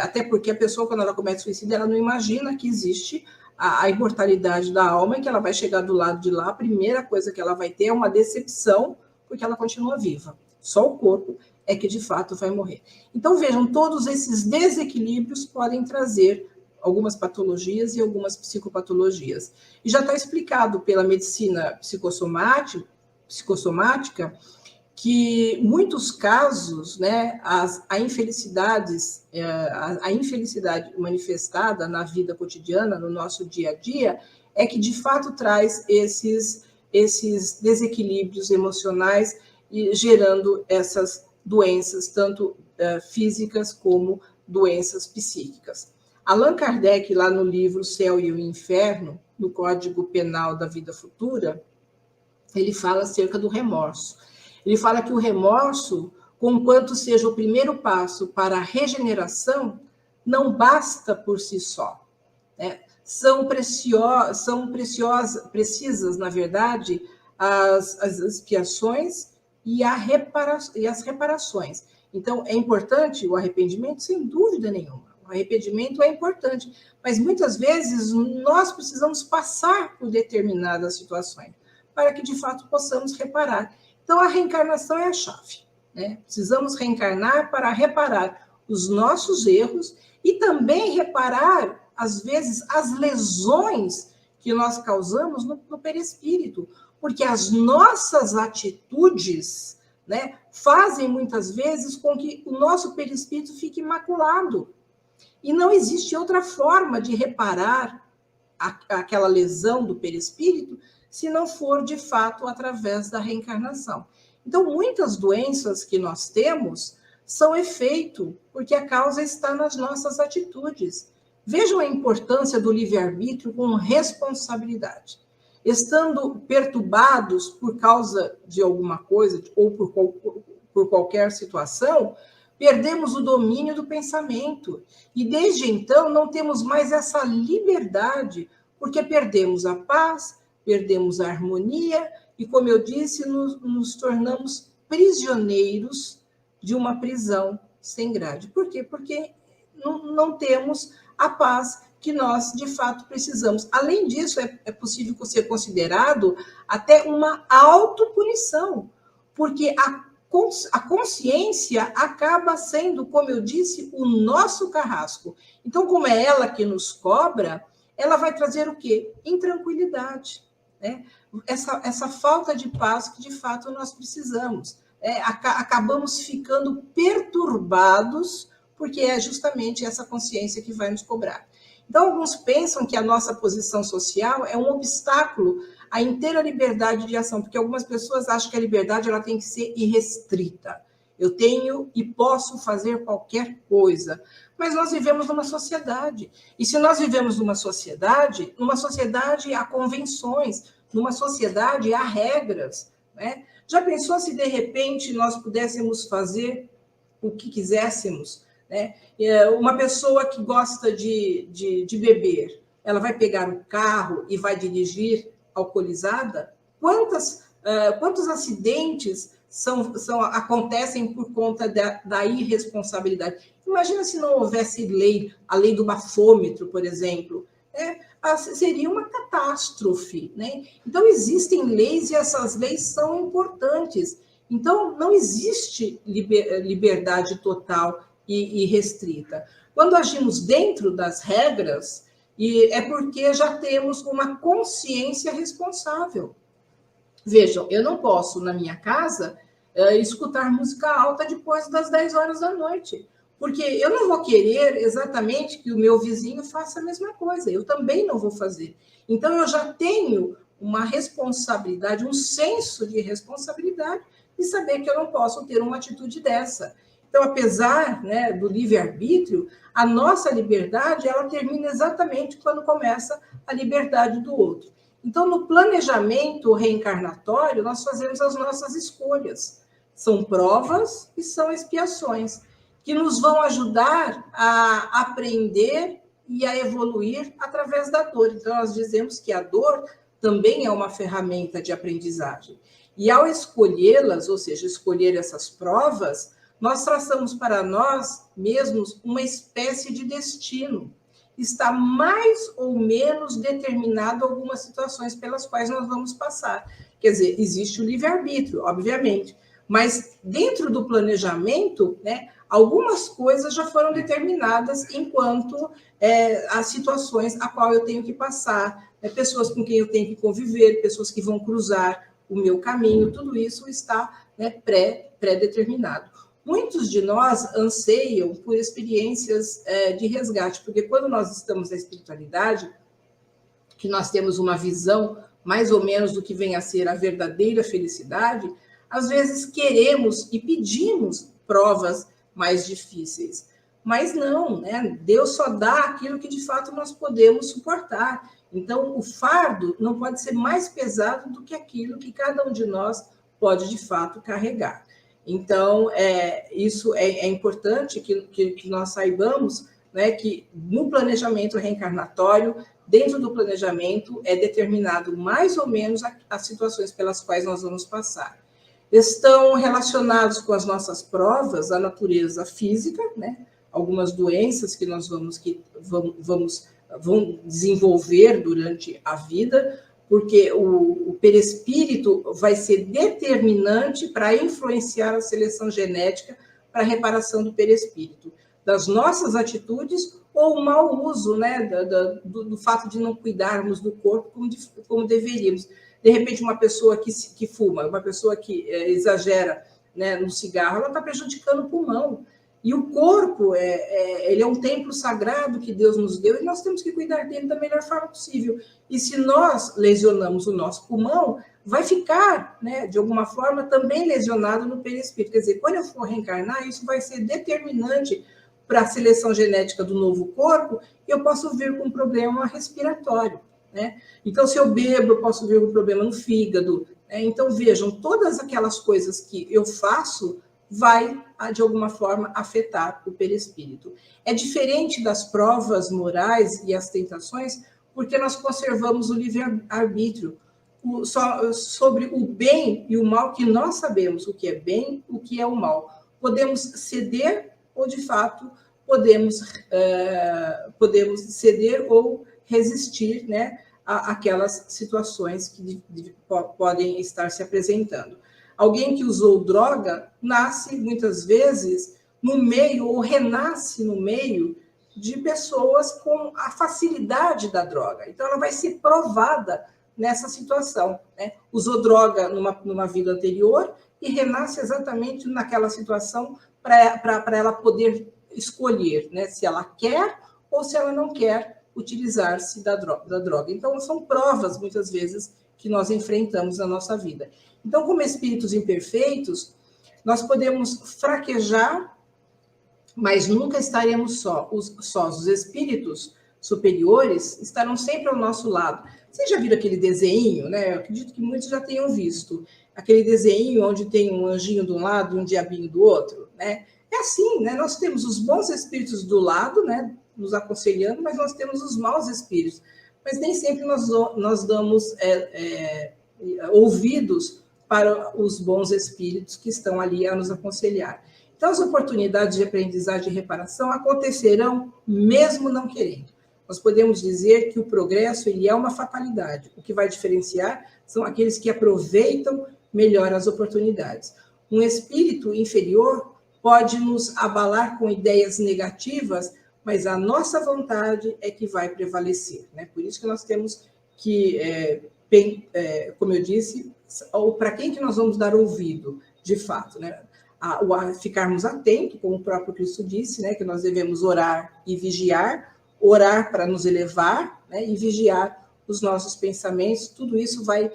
Speaker 1: Até porque a pessoa, quando ela comete suicídio, ela não imagina que existe a imortalidade da alma, e que ela vai chegar do lado de lá, a primeira coisa que ela vai ter é uma decepção, porque ela continua viva. Só o corpo é que, de fato, vai morrer. Então, vejam, todos esses desequilíbrios podem trazer algumas patologias e algumas psicopatologias. E já está explicado pela medicina psicossomática que muitos casos, né, a infelicidade manifestada na vida cotidiana, no nosso dia a dia, é que de fato traz esses desequilíbrios emocionais e gerando essas doenças, tanto físicas como doenças psíquicas. Allan Kardec, lá no livro O Céu e o Inferno, no Código Penal da Vida Futura, ele fala acerca do remorso. Ele fala que o remorso, conquanto seja o primeiro passo para a regeneração, não basta por si só, né? São precisas, na verdade, as expiações e as reparações. Então, é importante o arrependimento, sem dúvida nenhuma. O arrependimento é importante, mas muitas vezes nós precisamos passar por determinadas situações para que, de fato, possamos reparar. Então, a reencarnação é a chave, né? Precisamos reencarnar para reparar os nossos erros e também reparar, às vezes, as lesões que nós causamos no perispírito, porque as nossas atitudes, né, fazem muitas vezes com que o nosso perispírito fique maculado. E não existe outra forma de reparar aquela lesão do perispírito se não for, de fato, através da reencarnação. Então, muitas doenças que nós temos são efeito, porque a causa está nas nossas atitudes. Vejam a importância do livre-arbítrio com responsabilidade. Estando perturbados por causa de alguma coisa ou por qualquer situação, perdemos o domínio do pensamento. E desde então não temos mais essa liberdade, porque perdemos a paz, perdemos a harmonia e, como eu disse, nos tornamos prisioneiros de uma prisão sem grade. Por quê? Porque não temos a paz que nós, de fato, precisamos. Além disso, é possível ser considerado até uma autopunição, porque a consciência acaba sendo, como eu disse, o nosso carrasco. Então, como é ela que nos cobra, ela vai trazer o quê? Intranquilidade, né? Essa falta de paz que, de fato, nós precisamos. Acabamos ficando perturbados, porque é justamente essa consciência que vai nos cobrar. Então, alguns pensam que a nossa posição social é um obstáculo à inteira liberdade de ação, porque algumas pessoas acham que a liberdade ela tem que ser irrestrita. Eu tenho e posso fazer qualquer coisa. Mas nós vivemos numa sociedade. E se nós vivemos numa sociedade há convenções, numa sociedade há regras, né? Já pensou se, de repente, nós pudéssemos fazer o que quiséssemos? Né? Uma pessoa que gosta de beber, ela vai pegar o carro e vai dirigir alcoolizada? Quantos acidentes acontecem por conta da irresponsabilidade? Imagina se não houvesse lei, a lei do bafômetro, por exemplo. Seria uma catástrofe, né? Então, existem leis e essas leis são importantes. Então, não existe liberdade total e restrita. Quando agimos dentro das regras, é porque já temos uma consciência responsável. Vejam, eu não posso, na minha casa, escutar música alta depois das 10 horas da noite, porque eu não vou querer exatamente que o meu vizinho faça a mesma coisa, eu também não vou fazer. Então, eu já tenho uma responsabilidade, um senso de responsabilidade de saber que eu não posso ter uma atitude dessa. Então, apesar, né, do livre-arbítrio, a nossa liberdade ela termina exatamente quando começa a liberdade do outro. Então, no planejamento reencarnatório, nós fazemos as nossas escolhas. São provas e são expiações, que nos vão ajudar a aprender e a evoluir através da dor. Então, nós dizemos que a dor também é uma ferramenta de aprendizagem. E ao escolhê-las, ou seja, escolher essas provas, nós traçamos para nós mesmos uma espécie de destino. Está mais ou menos determinado algumas situações pelas quais nós vamos passar. Quer dizer, existe o livre-arbítrio, obviamente, mas dentro do planejamento, né, algumas coisas já foram determinadas enquanto as situações a qual eu tenho que passar, pessoas com quem eu tenho que conviver, pessoas que vão cruzar o meu caminho, tudo isso está, né, pré-determinado. Muitos de nós anseiam por experiências de resgate, porque quando nós estamos na espiritualidade, que nós temos uma visão mais ou menos do que vem a ser a verdadeira felicidade, às vezes queremos e pedimos provas mais difíceis. Mas não, né? Deus só dá aquilo que de fato nós podemos suportar. Então, o fardo não pode ser mais pesado do que aquilo que cada um de nós pode de fato carregar. Então, isso é importante que nós saibamos, né, que no planejamento reencarnatório, dentro do planejamento, é determinado mais ou menos as situações pelas quais nós vamos passar. Estão relacionados com as nossas provas, a natureza física, né, algumas doenças que nós vamos desenvolver durante a vida, porque o perispírito vai ser determinante para influenciar a seleção genética para a reparação do perispírito. das nossas atitudes ou o mau uso, né, do fato de não cuidarmos do corpo como deveríamos. De repente, uma pessoa que fuma, uma pessoa que exagera, né, no cigarro, ela está prejudicando o pulmão. E o corpo, ele é um templo sagrado que Deus nos deu e nós temos que cuidar dele da melhor forma possível. E se nós lesionamos o nosso pulmão, vai ficar, né, de alguma forma, também lesionado no perispírito. Quer dizer, quando eu for reencarnar, isso vai ser determinante para a seleção genética do novo corpo e eu posso vir com um problema respiratório, né? Então, se eu bebo, eu posso vir com um problema no fígado, né? Então, vejam, todas aquelas coisas que eu faço vai, de alguma forma, afetar o perispírito. É diferente das provas morais e as tentações, porque nós conservamos o livre-arbítrio sobre o bem e o mal, que nós sabemos o que é bem, o que é o mal. Podemos ceder ou, de fato, podemos ceder ou resistir, né, àquelas situações que podem estar se apresentando. Alguém que usou droga nasce, muitas vezes, no meio, ou renasce no meio, de pessoas com a facilidade da droga. Então, ela vai ser provada nessa situação, né? Usou droga numa vida anterior e renasce exatamente naquela situação para ela poder escolher, né, se ela quer ou se ela não quer utilizar-se da droga. Então, são provas, muitas vezes, que nós enfrentamos na nossa vida. Então, como espíritos imperfeitos, nós podemos fraquejar, mas nunca estaremos sós. Os espíritos superiores estarão sempre ao nosso lado. Vocês já viram aquele desenho, né? Eu acredito que muitos já tenham visto. Aquele desenho onde tem um anjinho de um lado e um diabinho do outro, né? É assim, né? Nós temos os bons espíritos do lado, né, nos aconselhando, mas nós temos os maus espíritos. Mas nem sempre nós damos ouvidos para os bons espíritos que estão ali a nos aconselhar. Então, as oportunidades de aprendizagem e reparação acontecerão mesmo não querendo. Nós podemos dizer que o progresso ele é uma fatalidade. O que vai diferenciar são aqueles que aproveitam melhor as oportunidades. Um espírito inferior pode nos abalar com ideias negativas, mas a nossa vontade é que vai prevalecer, né? Por isso que nós temos que, como eu disse, para quem que nós vamos dar ouvido, de fato, né? Ficarmos atentos, como o próprio Cristo disse, né? Que nós devemos orar e vigiar, orar para nos elevar, né? E vigiar os nossos pensamentos. Tudo isso vai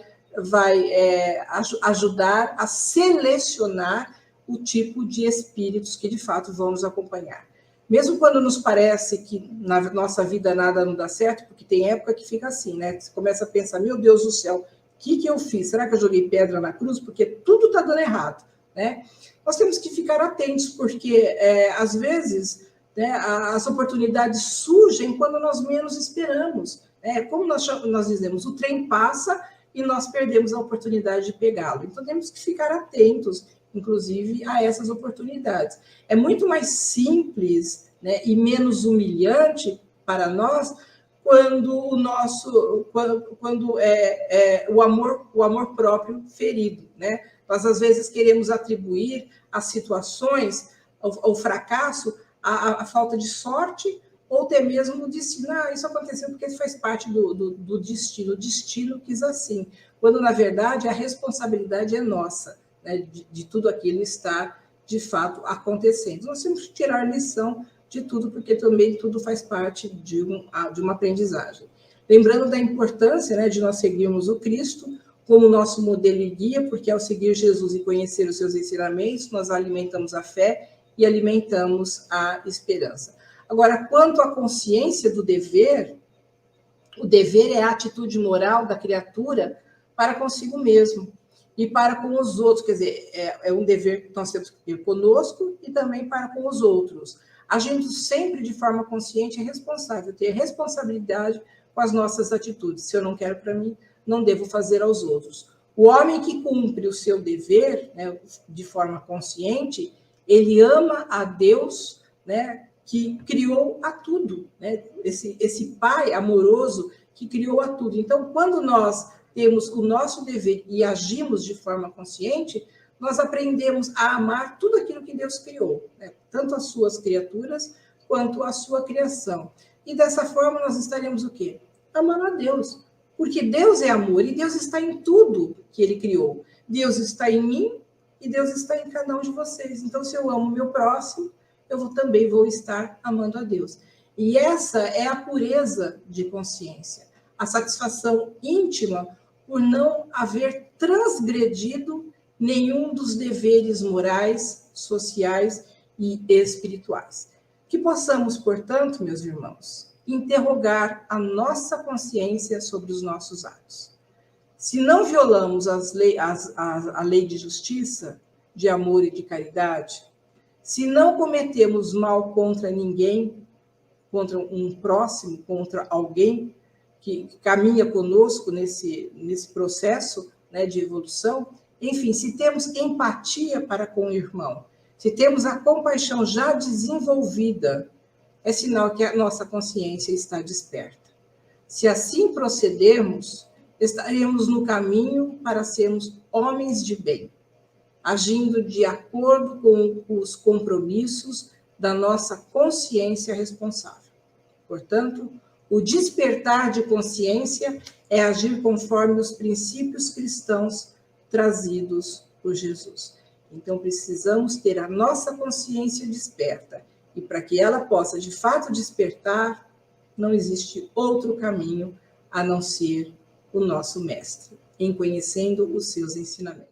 Speaker 1: ajudar a selecionar o tipo de espíritos que, de fato, vão nos acompanhar. Mesmo quando nos parece que na nossa vida nada não dá certo, porque tem época que fica assim, né? Você começa a pensar, meu Deus do céu, o que eu fiz? Será que eu joguei pedra na cruz? Porque tudo está dando errado, né? Nós temos que ficar atentos, porque, às vezes, né, as oportunidades surgem quando nós menos esperamos. Né? Como nós dizemos, o trem passa e nós perdemos a oportunidade de pegá-lo. Então, temos que ficar atentos, inclusive, a essas oportunidades. É muito mais simples, né, e menos humilhante para nós quando o amor próprio ferido, né? Nós, às vezes, queremos atribuir as situações, ao fracasso, a falta de sorte, ou até mesmo o destino. Isso aconteceu porque isso faz parte do destino. O destino quis assim. Quando, na verdade, a responsabilidade é nossa, né, de tudo aquilo estar, de fato, acontecendo. Nós temos que tirar lição de tudo, porque também tudo faz parte de uma aprendizagem. Lembrando da importância, né, de nós seguirmos o Cristo como nosso modelo e guia, porque ao seguir Jesus e conhecer os seus ensinamentos, nós alimentamos a fé e alimentamos a esperança. Agora, quanto à consciência do dever, o dever é a atitude moral da criatura para consigo mesmo e para com os outros, quer dizer, é um dever que nós temos que ter conosco e também para com os outros, agindo sempre de forma consciente e responsável, ter responsabilidade com as nossas atitudes. Se eu não quero para mim, não devo fazer aos outros. O homem que cumpre o seu dever, né, de forma consciente, ele ama a Deus, né, que criou a tudo, né? Esse Pai amoroso que criou a tudo. Então, quando nós temos o nosso dever e agimos de forma consciente, nós aprendemos a amar tudo aquilo que Deus criou, né? Tanto as suas criaturas quanto a sua criação. E dessa forma nós estaremos o quê? Amando a Deus. Porque Deus é amor e Deus está em tudo que ele criou. Deus está em mim e Deus está em cada um de vocês. Então, se eu amo o meu próximo, também vou estar amando a Deus. E essa é a pureza de consciência, a satisfação íntima por não haver transgredido nenhum dos deveres morais, sociais e espirituais. Que possamos, portanto, meus irmãos, interrogar a nossa consciência sobre os nossos atos. Se não violamos a lei de justiça, de amor e de caridade, se não cometemos mal contra ninguém, contra um próximo, contra alguém que caminha conosco nesse processo, né, de evolução, enfim, se temos empatia para com o irmão, se temos a compaixão já desenvolvida, é sinal que a nossa consciência está desperta. Se assim procedermos, estaremos no caminho para sermos homens de bem, agindo de acordo com os compromissos da nossa consciência responsável. Portanto, o despertar de consciência é agir conforme os princípios cristãos trazidos por Jesus. Então, precisamos ter a nossa consciência desperta. E para que ela possa, de fato, despertar, não existe outro caminho a não ser o nosso Mestre, em conhecendo os seus ensinamentos.